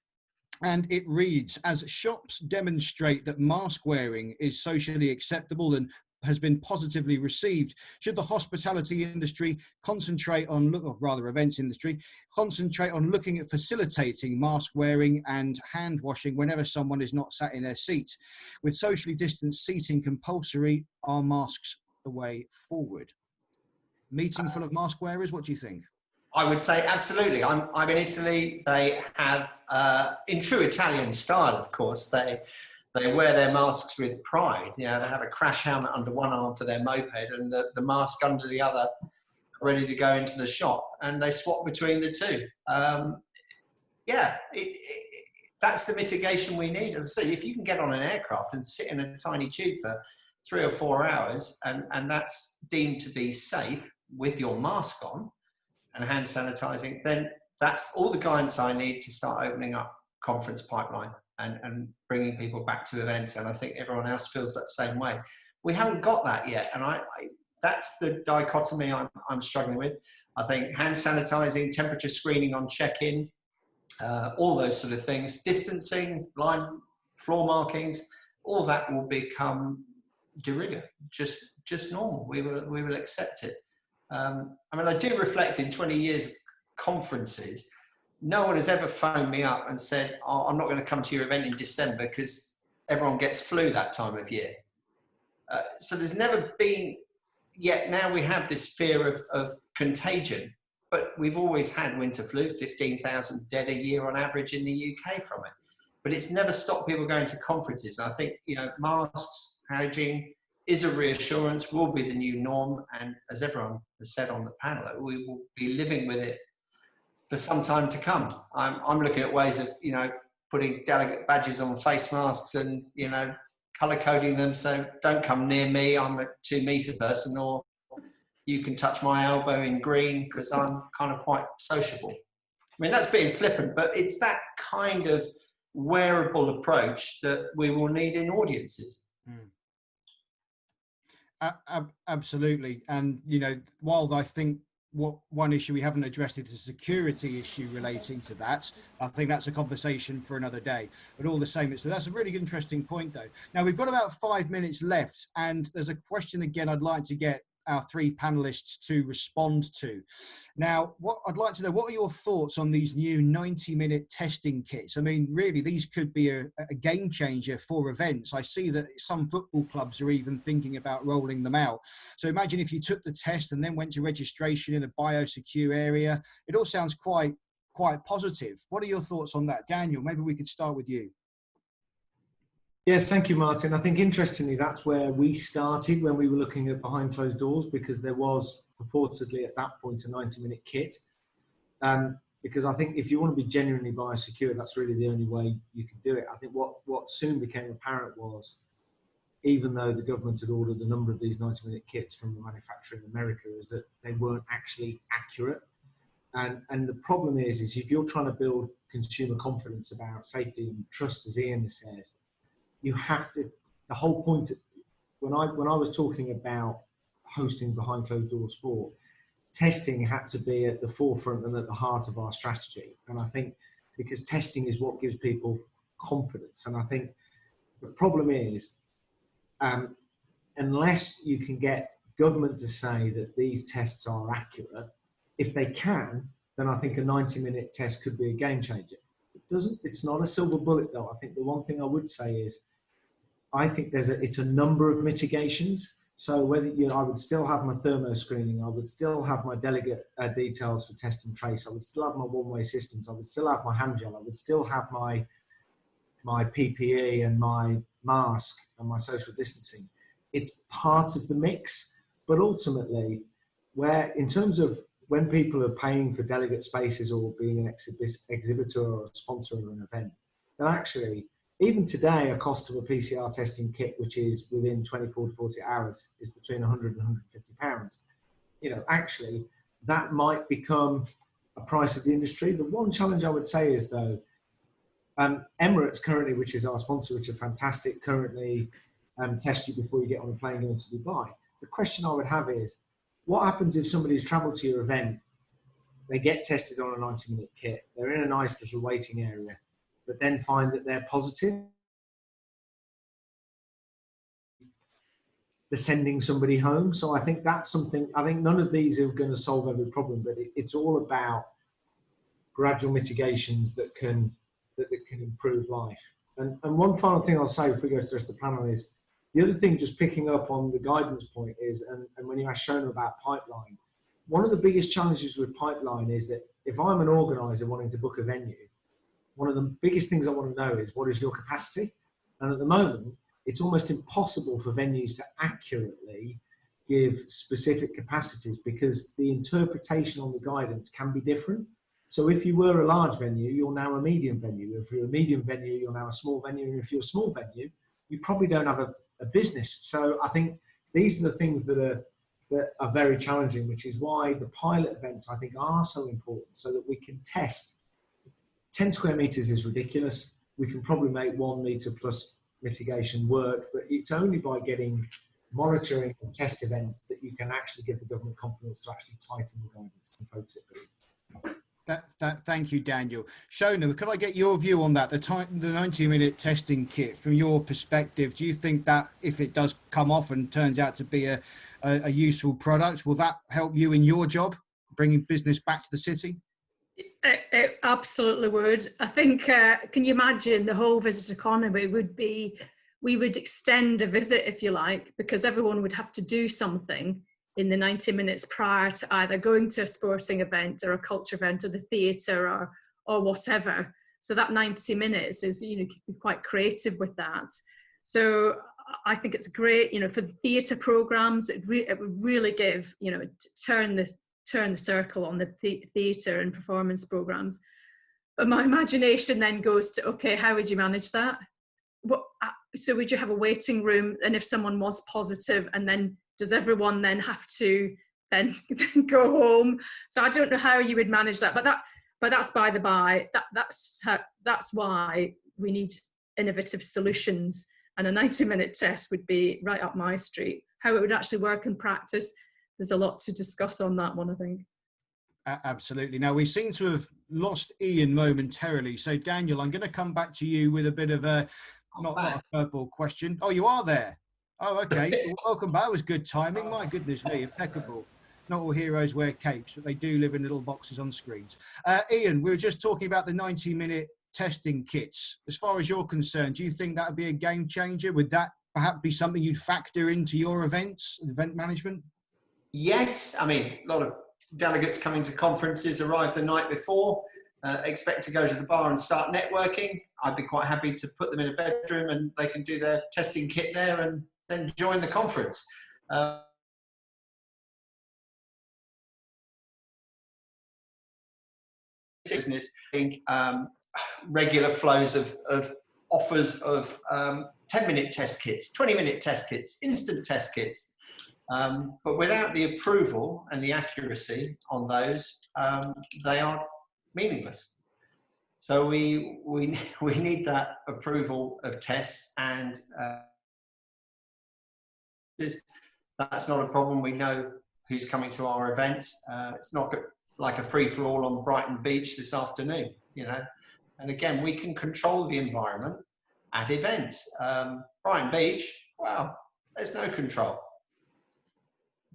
And it reads, as shops demonstrate that mask wearing is socially acceptable and has been positively received. Should the hospitality industry concentrate on, or rather events industry, concentrate on looking at facilitating mask wearing and hand washing whenever someone is not sat in their seat? With socially distanced seating compulsory, are masks the way forward? Meeting full of mask wearers, what do you think? I would say absolutely. I'm in Italy. They have, in true Italian style, of course, they wear their masks with pride. You know, they have a crash helmet under one arm for their moped and the mask under the other, ready to go into the shop, and they swap between the two. That's the mitigation we need. As I say, if you can get on an aircraft and sit in a tiny tube for 3 or 4 hours, and that's deemed to be safe with your mask on and hand sanitizing, then that's all the guidance I need to start opening up conference pipeline and bringing people back to events. And I think everyone else feels that same way. We haven't got that yet. And that's the dichotomy I'm struggling with. I think hand sanitizing, temperature screening on check-in, all those sort of things, distancing, line, floor markings, all that will become de rigueur, just normal. We will accept it. I mean, I do reflect in 20 years of conferences, no one has ever phoned me up and said, oh, I'm not going to come to your event in December because everyone gets flu that time of year. So there's never been, yet now we have this fear of contagion, but we've always had winter flu, 15,000 dead a year on average in the UK from it. But it's never stopped people going to conferences. And I think, you know, masks, hygiene is a reassurance, will be the new norm. And as everyone has said on the panel, we will be living with it for some time to come. I'm looking at ways of, you know, putting delegate badges on face masks and, you know, color coding them. So don't come near me, I'm a 2-meter person, or you can touch my elbow in green because I'm kind of quite sociable. I mean, that's being flippant, but it's that kind of wearable approach that we will need in audiences. Absolutely. And, you know, while I think one issue we haven't addressed is a security issue relating to that, I think that's a conversation for another day. But all the same, so that's a really interesting point, though. Now, we've got about 5 minutes left, and there's a question again I'd like to get our 3 panelists to respond to. Now, what I'd like to know, what are your thoughts on these new 90-minute testing kits? I mean, really, these could be a game changer for events. I see that some football clubs are even thinking about rolling them out. So imagine if you took the test and then went to registration in a biosecure area. It all sounds quite positive. What are your thoughts on that? Daniel, maybe we could start with you. Yes, thank you, Martin. I think interestingly, that's where we started when we were looking at behind closed doors, because there was purportedly at that point a 90-minute kit. Because I think if you want to be genuinely biosecure, that's really the only way you can do it. I think what soon became apparent was, even though the government had ordered a number of these 90-minute kits from the manufacturer in America, is that they weren't actually accurate. And the problem is if you're trying to build consumer confidence about safety and trust, as Ian says, you have to, the whole point, when I was talking about hosting behind closed door sport, testing had to be at the forefront and at the heart of our strategy. And I think because testing is what gives people confidence. And I think the problem is, unless you can get government to say that these tests are accurate, if they can, then I think a 90-minute test could be a game changer. It's not a silver bullet, though. I think the one thing I would say is, I think it's a number of mitigations. So whether I would still have my thermo screening, I would still have my delegate details for test and trace, I would still have my one-way systems, I would still have my hand gel, I would still have my PPE and my mask and my social distancing. It's part of the mix, but ultimately, where in terms of when people are paying for delegate spaces or being an exhibitor or a sponsor of an event, then actually, even today, a cost of a PCR testing kit, which is within 24 to 40 hours, is between 100 and 150 pounds. You know, actually, that might become a price of the industry. The one challenge I would say is, though, Emirates currently, which is our sponsor, which are fantastic, currently test you before you get on a plane going to Dubai. The question I would have is, what happens if somebody's travelled to your event, they get tested on a 90-minute kit, they're in a nice little waiting area, but then find that they're positive? the sending somebody home. So I think that's something, I think none of these are going to solve every problem, but it's all about gradual mitigations that can improve life. And one final thing I'll say before we go to the rest of the panel is, the other thing, just picking up on the guidance point is, and when you asked Shona about pipeline, one of the biggest challenges with pipeline is that if I'm an organizer wanting to book a venue, one of the biggest things I want to know is, what is your capacity? And at the moment, it's almost impossible for venues to accurately give specific capacities, because the interpretation on the guidance can be different. So if you were a large venue, you're now a medium venue. If you're a medium venue, you're now a small venue. And if you're a small venue, you probably don't have a business. So I think these are the things that are very challenging, which is why the pilot events, I think, are so important, so that we can test. 10 square meters is ridiculous. We can probably make 1 meter plus mitigation work, but it's only by getting monitoring and test events that you can actually give the government confidence to actually tighten the guidance and focus it. Thank you, Daniel. Shona, could I get your view on that? The 90-minute testing kit, from your perspective, do you think that if it does come off and turns out to be a useful product, will that help you in your job, bringing business back to the city? It absolutely would. I think, can you imagine the whole visitor economy would be, we would extend a visit, if you like, because everyone would have to do something in the 90 minutes prior to either going to a sporting event or a culture event or the theatre or whatever. So that 90 minutes is, you know, be quite creative with that. So I think it's great, you know, for the theatre programmes, it would really give, you know, turn the circle on the theatre and performance programmes. But my imagination then goes to, okay, how would you manage that? So would you have a waiting room? And if someone was positive, and then does everyone then have to then go home? So I don't know how you would manage that, but that's by the by. That's why we need innovative solutions, and a 90-minute test would be right up my street. How it would actually work in practice, there's a lot to discuss on that one, I think. Absolutely. Now, we seem to have lost Ian momentarily. So, Daniel, I'm going to come back to you with a bit of a, not a curveball question. Oh, you are there. Oh, okay. Well, welcome back. That was good timing. My goodness me, impeccable. Not all heroes wear capes, but they do live in little boxes on screens. Ian, we were just talking about the 90-minute testing kits. As far as you're concerned, do you think that would be a game changer? Would that perhaps be something you'd factor into your events, event management? Yes. I mean, a lot of delegates coming to conferences arrive the night before, expect to go to the bar and start networking. I'd be quite happy to put them in a bedroom and they can do their testing kit there and then join the conference. Business, I think, regular flows of offers of 10-minute test kits, 20-minute test kits, instant test kits. But without the approval and the accuracy on those, they are meaningless. So we need that approval of tests, and that's not a problem. We know who's coming to our events. It's not like a free-for-all on Brighton Beach this afternoon, you know. And again, we can control the environment at events. Brighton Beach, well, there's no control.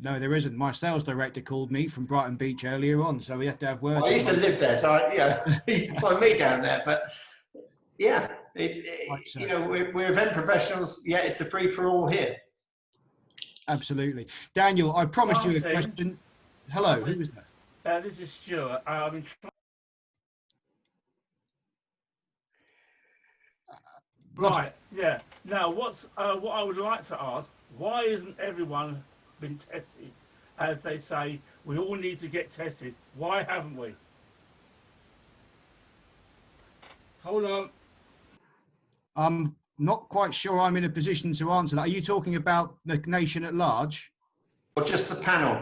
No, there isn't. My sales director called me from Brighton Beach earlier on, so we have to have words. I used to live there, so you can find me down there. But yeah, you know, we're event professionals. Yeah, it's a free for all here. Absolutely, Daniel. I promised you a question. Hello, who is that? This is Stuart. I've been right. Yeah. Now, what I would like to ask: why isn't everyone been tested? As they say, we all need to get tested. Why haven't we? Hold on. I'm not quite sure I'm in a position to answer that. Are you talking about the nation at large? Or just the panel?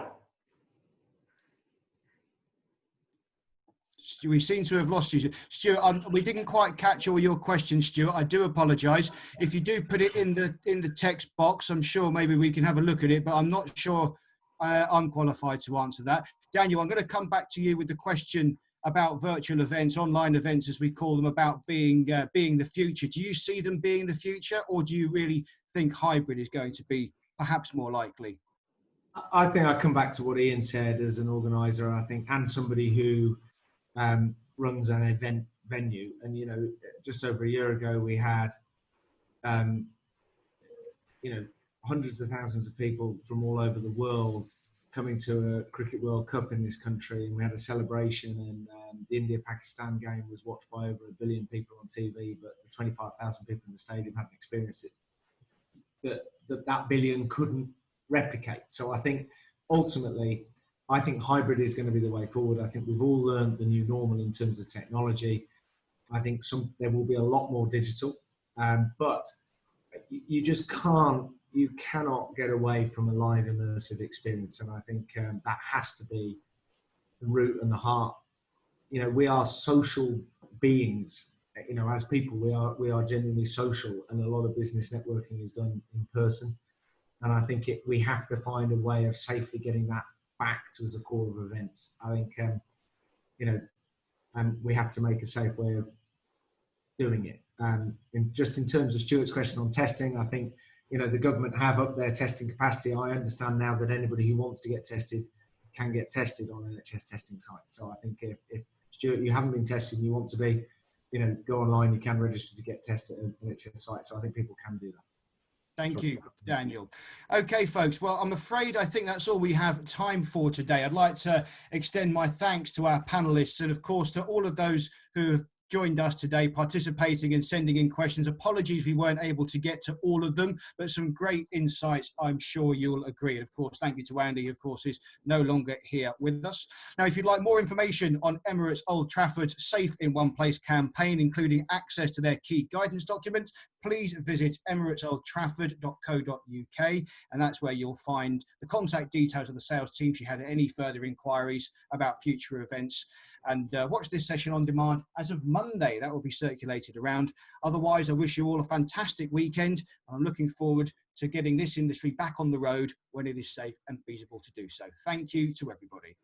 We seem to have lost you. Stuart, we didn't quite catch all your questions, Stuart. I do apologise. If you do put it in the text box, I'm sure maybe we can have a look at it, but I'm not sure I'm qualified to answer that. Daniel, I'm going to come back to you with the question about virtual events, online events, as we call them, about being the future. Do you see them being the future, or do you really think hybrid is going to be perhaps more likely? I think I come back to what Ian said as an organizer, I think, and somebody who runs an event venue. And, you know, just over a year ago, we had, you know, hundreds of thousands of people from all over the world coming to a Cricket World Cup in this country. And we had a celebration, and the India-Pakistan game was watched by over 1 billion people on TV, but the 25,000 people in the stadium hadn't experienced it. That billion couldn't replicate. So I think ultimately, I think hybrid is going to be the way forward. I think we've all learned the new normal in terms of technology. I think there will be a lot more digital, but you just cannot get away from a live immersive experience. And I think that has to be the root and the heart. You know, we are social beings. You know, as people, we are genuinely social, and a lot of business networking is done in person. And I think we have to find a way of safely getting that back to as a core of events. I think, you know, we have to make a safe way of doing it. And just in terms of Stuart's question on testing, I think, you know, the government have upped their testing capacity. I understand now that anybody who wants to get tested can get tested on NHS testing sites. So I think if Stuart, you haven't been tested and you want to be, you know, go online, you can register to get tested at an NHS site. So I think people can do that. Thank you, Daniel. Okay, folks. Well, I'm afraid I think that's all we have time for today. I'd like to extend my thanks to our panelists and, of course, to all of those who have joined us today, participating and sending in questions. Apologies we weren't able to get to all of them, but some great insights, I'm sure you'll agree. And of course, thank you to Andy, who of course is no longer here with us. Now, if you'd like more information on Emirates Old Trafford's Safe in One Place campaign, including access to their key guidance document, please visit emiratesOldTrafford.co.uk, and that's where you'll find the contact details of the sales team if you had any further inquiries about future events. And watch this session on demand as of Monday. That will be circulated around. Otherwise, I wish you all a fantastic weekend. I'm looking forward to getting this industry back on the road when it is safe and feasible to do so. Thank you to everybody.